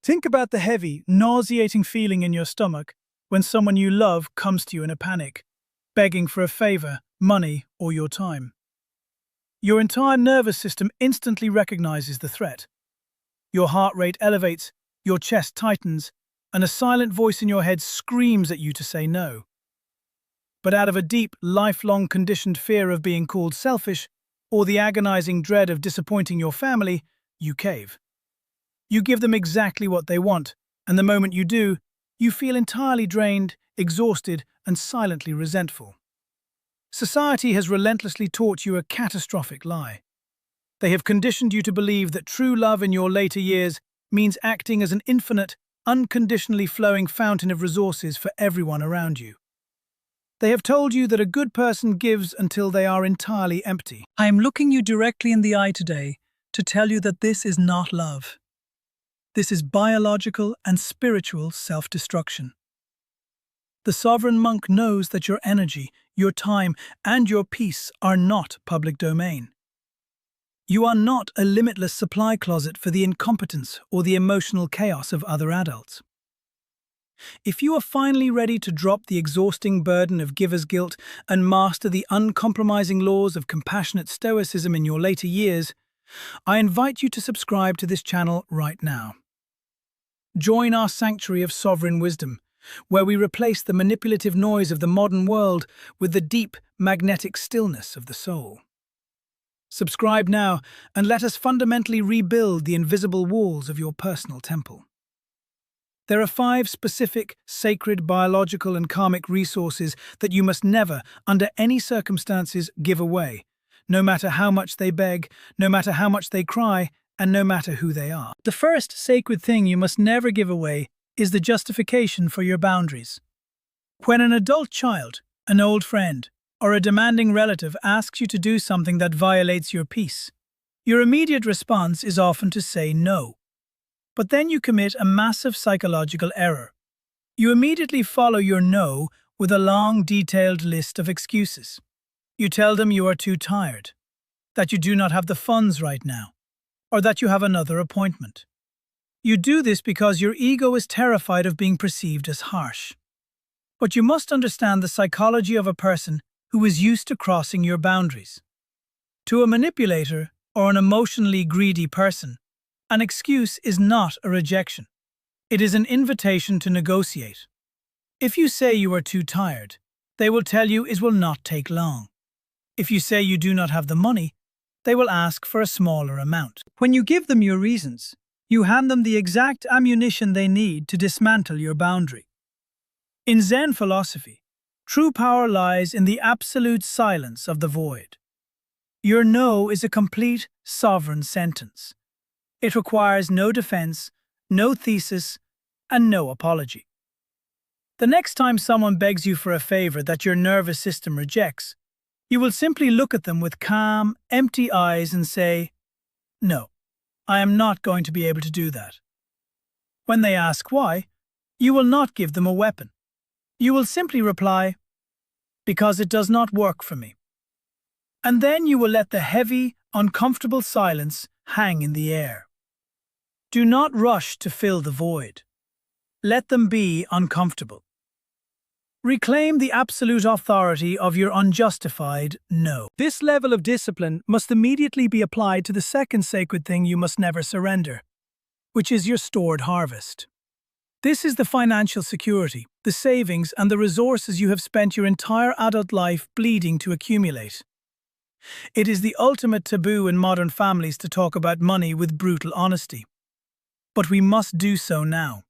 Think about the heavy, nauseating feeling in your stomach when someone you love comes to you in a panic, begging for a favor, money, or your time. Your entire nervous system instantly recognizes the threat. Your heart rate elevates, your chest tightens, and a silent voice in your head screams at you to say no. But out of a deep, lifelong conditioned fear of being called selfish, or the agonizing dread of disappointing your family, you cave. You give them exactly what they want, and the moment you do, you feel entirely drained, exhausted, and silently resentful. Society has relentlessly taught you a catastrophic lie. They have conditioned you to believe that true love in your later years means acting as an infinite, unconditionally flowing fountain of resources for everyone around you. They have told you that a good person gives until they are entirely empty. I am looking you directly in the eye today to tell you that this is not love. This is biological and spiritual self-destruction. The sovereign monk knows that your energy, your time, and your peace are not public domain. You are not a limitless supply closet for the incompetence or the emotional chaos of other adults. If you are finally ready to drop the exhausting burden of giver's guilt and master the uncompromising laws of compassionate stoicism in your later years, I invite you to subscribe to this channel right now. Join our sanctuary of sovereign wisdom, where we replace the manipulative noise of the modern world with the deep, magnetic stillness of the soul. Subscribe now and let us fundamentally rebuild the invisible walls of your personal temple. There are 5 specific, sacred, biological, and karmic resources that you must never, under any circumstances, give away, no matter how much they beg, no matter how much they cry, and no matter who they are. The first sacred thing you must never give away is the justification for your boundaries. When an adult child, an old friend, or a demanding relative asks you to do something that violates your peace, your immediate response is often to say no. But then you commit a massive psychological error. You immediately follow your no with a long, detailed list of excuses. You tell them you are too tired, that you do not have the funds right now, or that you have another appointment. You do this because your ego is terrified of being perceived as harsh. But you must understand the psychology of a person who is used to crossing your boundaries. To a manipulator or an emotionally greedy person, an excuse is not a rejection. It is an invitation to negotiate. If you say you are too tired, they will tell you it will not take long. If you say you do not have the money, they will ask for a smaller amount. When you give them your reasons, you hand them the exact ammunition they need to dismantle your boundary. In Zen philosophy, true power lies in the absolute silence of the void. Your no is a complete, sovereign sentence. It requires no defense, no thesis, and no apology. The next time someone begs you for a favor that your nervous system rejects, you will simply look at them with calm, empty eyes and say, "No, I am not going to be able to do that." When they ask why, you will not give them a weapon. You will simply reply, "Because it does not work for me." And then you will let the heavy, uncomfortable silence hang in the air. Do not rush to fill the void. Let them be uncomfortable. Reclaim the absolute authority of your unjustified no. This level of discipline must immediately be applied to the second sacred thing you must never surrender, which is your stored harvest. This is the financial security, the savings, and the resources you have spent your entire adult life bleeding to accumulate. It is the ultimate taboo in modern families to talk about money with brutal honesty. But we must do so now.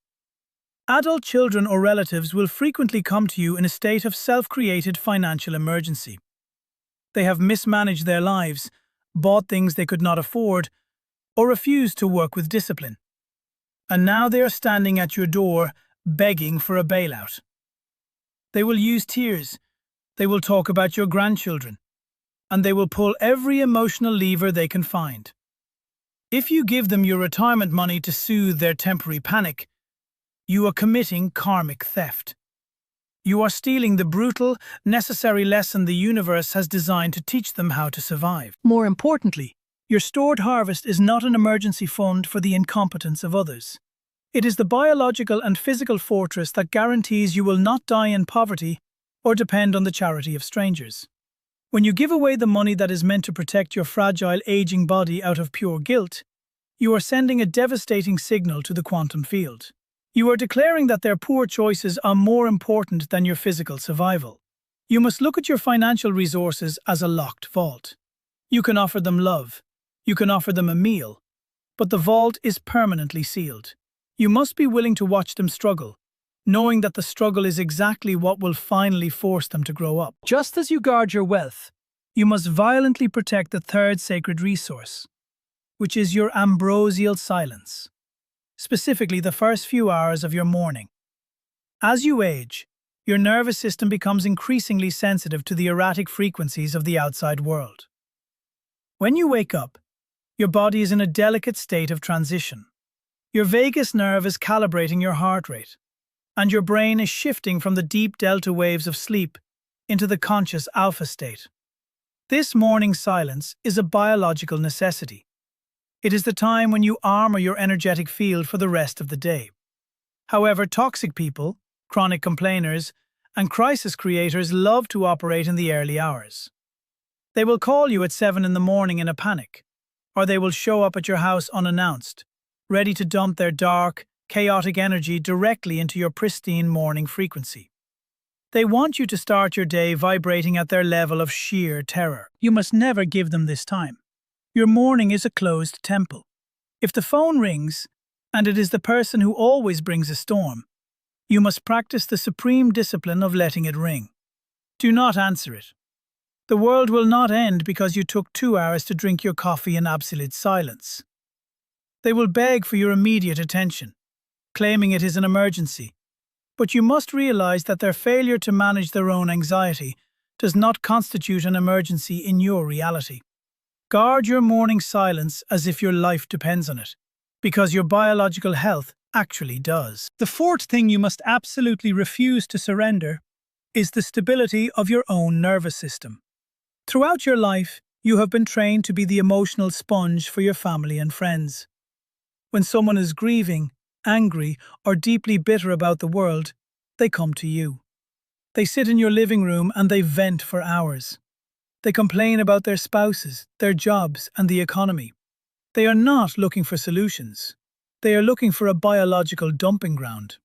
Adult children or relatives will frequently come to you in a state of self-created financial emergency. They have mismanaged their lives, bought things they could not afford, or refused to work with discipline. And now they are standing at your door, begging for a bailout. They will use tears, they will talk about your grandchildren, and they will pull every emotional lever they can find. If you give them your retirement money to soothe their temporary panic, you are committing karmic theft. You are stealing the brutal, necessary lesson the universe has designed to teach them how to survive. More importantly, your stored harvest is not an emergency fund for the incompetence of others. It is the biological and physical fortress that guarantees you will not die in poverty or depend on the charity of strangers. When you give away the money that is meant to protect your fragile, aging body out of pure guilt, you are sending a devastating signal to the quantum field. You are declaring that their poor choices are more important than your physical survival. You must look at your financial resources as a locked vault. You can offer them love. You can offer them a meal. But the vault is permanently sealed. You must be willing to watch them struggle, knowing that the struggle is exactly what will finally force them to grow up. Just as you guard your wealth, you must violently protect the third sacred resource, which is your ambrosial silence, specifically the first few hours of your morning. As you age, your nervous system becomes increasingly sensitive to the erratic frequencies of the outside world. When you wake up, your body is in a delicate state of transition. Your vagus nerve is calibrating your heart rate, and your brain is shifting from the deep delta waves of sleep into the conscious alpha state. This morning silence is a biological necessity. It is the time when you armor your energetic field for the rest of the day. However, toxic people, chronic complainers, and crisis creators love to operate in the early hours. They will call you at 7 in the morning in a panic, or they will show up at your house unannounced, ready to dump their dark, chaotic energy directly into your pristine morning frequency. They want you to start your day vibrating at their level of sheer terror. You must never give them this time. Your morning is a closed temple. If the phone rings, and it is the person who always brings a storm, you must practice the supreme discipline of letting it ring. Do not answer it. The world will not end because you took 2 hours to drink your coffee in absolute silence. They will beg for your immediate attention, claiming it is an emergency. But you must realize that their failure to manage their own anxiety does not constitute an emergency in your reality. Guard your morning silence as if your life depends on it, because your biological health actually does. The fourth thing you must absolutely refuse to surrender is the stability of your own nervous system. Throughout your life, you have been trained to be the emotional sponge for your family and friends. When someone is grieving, angry, or deeply bitter about the world, they come to you. They sit in your living room and they vent for hours. They complain about their spouses, their jobs, and the economy. They are not looking for solutions. They are looking for a biological dumping ground.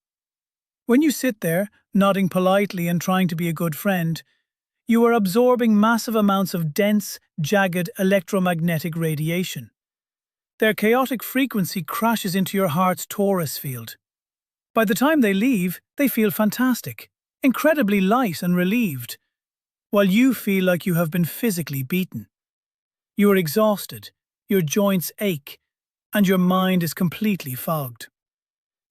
When you sit there, nodding politely and trying to be a good friend, you are absorbing massive amounts of dense, jagged electromagnetic radiation. Their chaotic frequency crashes into your heart's torus field. By the time they leave, they feel fantastic, incredibly light and relieved, while you feel like you have been physically beaten. You are exhausted, your joints ache, and your mind is completely fogged.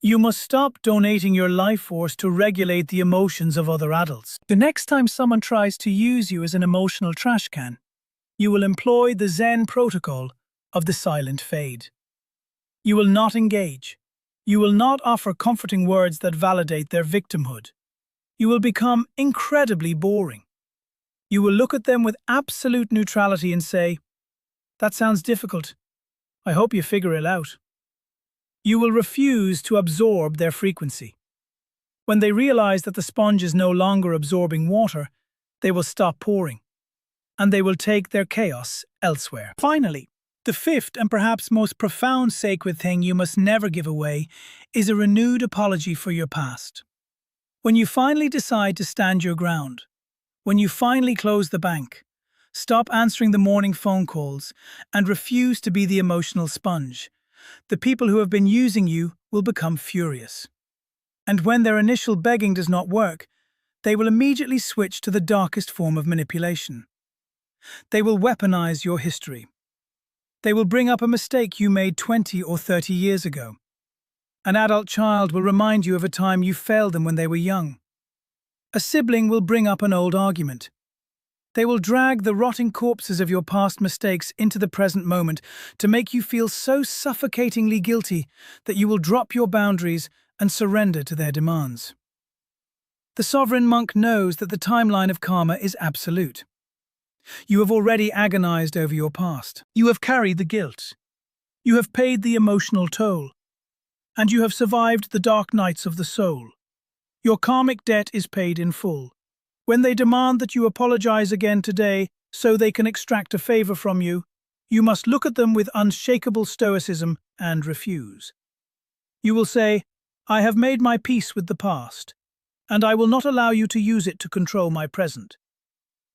You must stop donating your life force to regulate the emotions of other adults. The next time someone tries to use you as an emotional trash can, you will employ the Zen protocol of the silent fade. You will not engage. You will not offer comforting words that validate their victimhood. You will become incredibly boring. You will look at them with absolute neutrality and say, "That sounds difficult. I hope you figure it out." You will refuse to absorb their frequency. When they realize that the sponge is no longer absorbing water, they will stop pouring, and they will take their chaos elsewhere. Finally, the fifth and perhaps most profound sacred thing you must never give away is a renewed apology for your past. When you finally decide to stand your ground, when you finally close the bank, stop answering the morning phone calls, and refuse to be the emotional sponge, the people who have been using you will become furious. And when their initial begging does not work, they will immediately switch to the darkest form of manipulation. They will weaponize your history. They will bring up a mistake you made 20 or 30 years ago. An adult child will remind you of a time you failed them when they were young. A sibling will bring up an old argument. They will drag the rotting corpses of your past mistakes into the present moment to make you feel so suffocatingly guilty that you will drop your boundaries and surrender to their demands. The sovereign monk knows that the timeline of karma is absolute. You have already agonized over your past. You have carried the guilt. You have paid the emotional toll. and you have survived the dark nights of the soul. Your karmic debt is paid in full. When they demand that you apologize again today so they can extract a favor from you, you must look at them with unshakable stoicism and refuse. You will say, "I have made my peace with the past, and I will not allow you to use it to control my present."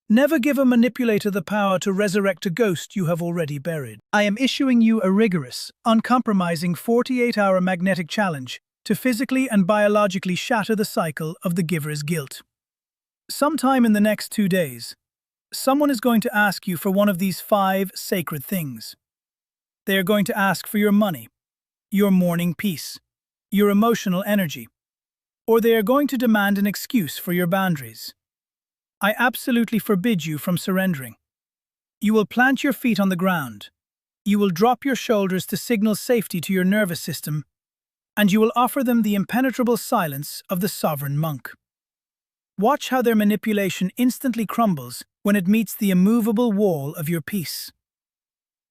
Never give a manipulator the power to resurrect a ghost you have already buried. I am issuing you a rigorous, uncompromising 48-hour magnetic challenge to physically and biologically shatter the cycle of the giver's guilt. Sometime in the next 2 days, someone is going to ask you for one of these 5 sacred things. They are going to ask for your money, your morning peace, your emotional energy, or they are going to demand an excuse for your boundaries. I absolutely forbid you from surrendering. You will plant your feet on the ground. You will drop your shoulders to signal safety to your nervous system, and you will offer them the impenetrable silence of the sovereign monk. Watch how their manipulation instantly crumbles when it meets the immovable wall of your peace.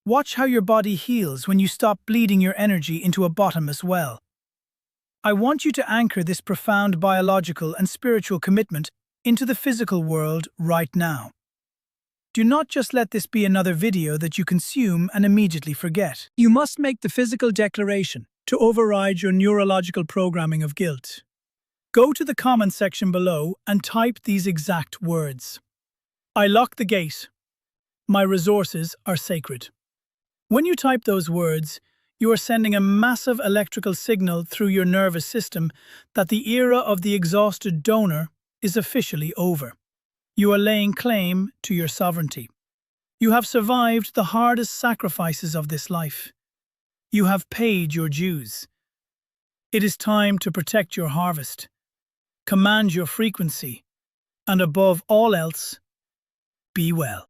Watch how your body heals when you stop bleeding your energy into a bottomless well. I want you to anchor this profound biological and spiritual commitment into the physical world right now. Do not just let this be another video that you consume and immediately forget. You must make the physical declaration to override your neurological programming of guilt. Go to the comment section below and type these exact words. I lock the gate. My resources are sacred. When you type those words, you are sending a massive electrical signal through your nervous system that the era of the exhausted donor is officially over. You are laying claim to your sovereignty. You have survived the hardest sacrifices of this life. You have paid your dues. It is time to protect your harvest, command your frequency, and above all else, be well.